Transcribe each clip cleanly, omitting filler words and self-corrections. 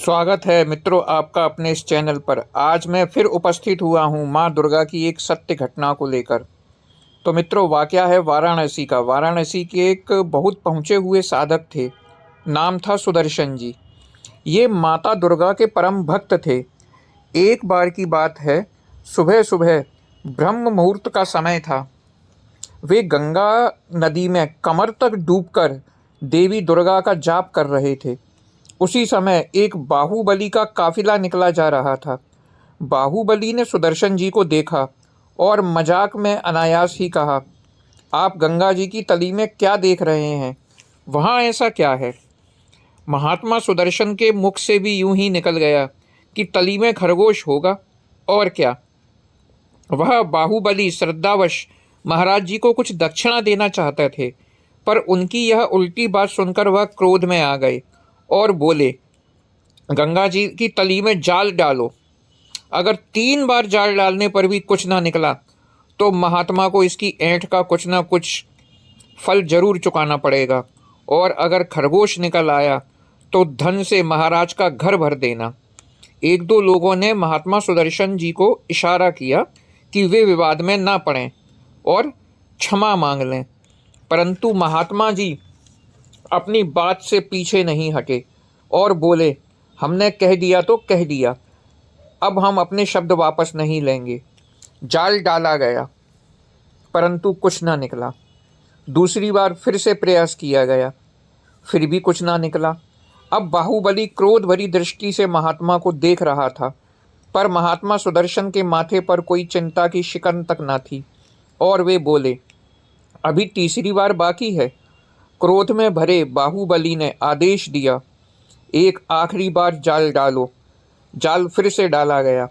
स्वागत है मित्रों आपका अपने इस चैनल पर। आज मैं फिर उपस्थित हुआ हूँ माँ दुर्गा की एक सत्य घटना को लेकर। तो मित्रों, वाकया है वाराणसी का। वाराणसी के एक बहुत पहुँचे हुए साधक थे, नाम था सुदर्शन जी। ये माता दुर्गा के परम भक्त थे। एक बार की बात है, सुबह सुबह ब्रह्म मुहूर्त का समय था। वे गंगा नदी में कमर तक डूबकर देवी दुर्गा का जाप कर रहे थे। उसी समय एक बाहुबली का काफिला निकला जा रहा था। बाहुबली ने सुदर्शन जी को देखा और मजाक में अनायास ही कहा, आप गंगा जी की तली में क्या देख रहे हैं? वहाँ ऐसा क्या है? महात्मा सुदर्शन के मुख से भी यूं ही निकल गया कि तली में खरगोश होगा और क्या। वह बाहुबली श्रद्धावश महाराज जी को कुछ दक्षिणा देना चाहते थे, पर उनकी यह उल्टी बात सुनकर वह क्रोध में आ गए और बोले, गंगा जी की तली में जाल डालो। अगर 3 बार जाल डालने पर भी कुछ ना निकला तो महात्मा को इसकी ऐंठ का कुछ ना कुछ फल जरूर चुकाना पड़ेगा, और अगर खरगोश निकल आया तो धन से महाराज का घर भर देना। एक दो लोगों ने महात्मा सुदर्शन जी को इशारा किया कि वे विवाद में ना पड़ें और क्षमा मांग लें, परंतु महात्मा जी अपनी बात से पीछे नहीं हटे और बोले, हमने कह दिया तो कह दिया, अब हम अपने शब्द वापस नहीं लेंगे। जाल डाला गया परंतु कुछ ना निकला। दूसरी बार फिर से प्रयास किया गया, फिर भी कुछ ना निकला। अब बाहुबली क्रोध भरी दृष्टि से महात्मा को देख रहा था, पर महात्मा सुदर्शन के माथे पर कोई चिंता की शिकन तक ना थी और वे बोले, अभी तीसरी बार बाकी है। क्रोध में भरे बाहुबली ने आदेश दिया, एक आखिरी बार जाल डालो। जाल फिर से डाला गया।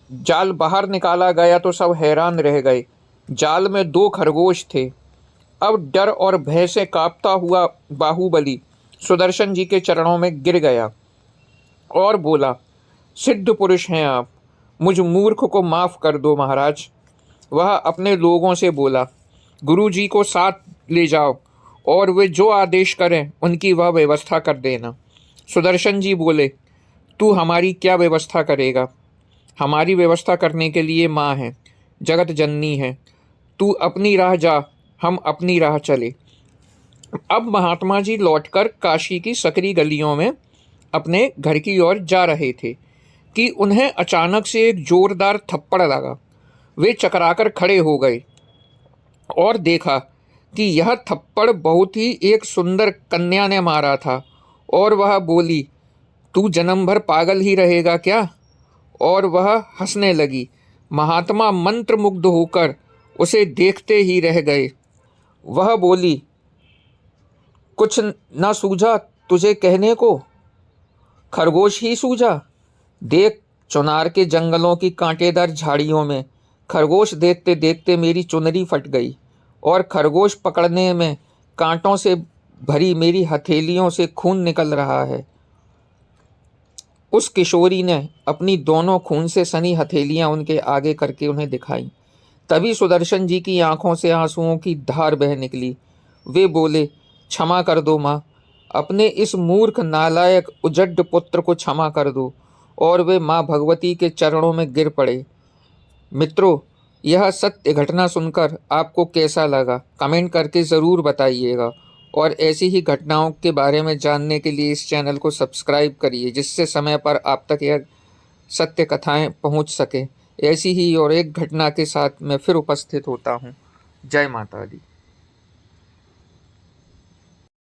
जाल बाहर निकाला गया तो सब हैरान रह गए। जाल में 2 खरगोश थे। अब डर और भय से कांपता हुआ बाहुबली सुदर्शन जी के चरणों में गिर गया और बोला, सिद्ध पुरुष हैं आप, मुझ मूर्ख को माफ़ कर दो महाराज। वह अपने लोगों से बोला, गुरु जी को साथ ले जाओ और वे जो आदेश करें उनकी वह व्यवस्था कर देना। सुदर्शन जी बोले, तू हमारी क्या व्यवस्था करेगा? हमारी व्यवस्था करने के लिए माँ है, जगत जननी है। तू अपनी राह जा, हम अपनी राह चले। अब महात्मा जी लौटकर काशी की सकरी गलियों में अपने घर की ओर जा रहे थे कि उन्हें अचानक से एक जोरदार थप्पड़ लगा। वे चकराकर खड़े हो गए और देखा कि यह थप्पड़ बहुत ही एक सुंदर कन्या ने मारा था, और वह बोली, तू जन्म भर पागल ही रहेगा क्या? और वह हंसने लगी। महात्मा मंत्रमुग्ध होकर उसे देखते ही रह गए। वह बोली, कुछ न सूझा तुझे कहने को? खरगोश ही सूझा। देख, चुनार के जंगलों की कांटेदार झाड़ियों में खरगोश देखते देखते मेरी चुनरी फट गई, और खरगोश पकड़ने में कांटों से भरी मेरी हथेलियों से खून निकल रहा है। उस किशोरी ने अपनी दोनों खून से सनी हथेलियां उनके आगे करके उन्हें दिखाई। तभी सुदर्शन जी की आंखों से आंसुओं की धार बह निकली। वे बोले, क्षमा कर दो माँ, अपने इस मूर्ख नालायक उजड्ड पुत्र को क्षमा कर दो। और वे माँ भगवती के चरणों में गिर पड़े। मित्रों, यह सत्य घटना सुनकर आपको कैसा लगा, कमेंट करके ज़रूर बताइएगा। और ऐसी ही घटनाओं के बारे में जानने के लिए इस चैनल को सब्सक्राइब करिए, जिससे समय पर आप तक यह सत्य कथाएं पहुंच सकें। ऐसी ही और एक घटना के साथ मैं फिर उपस्थित होता हूं। जय माता दी।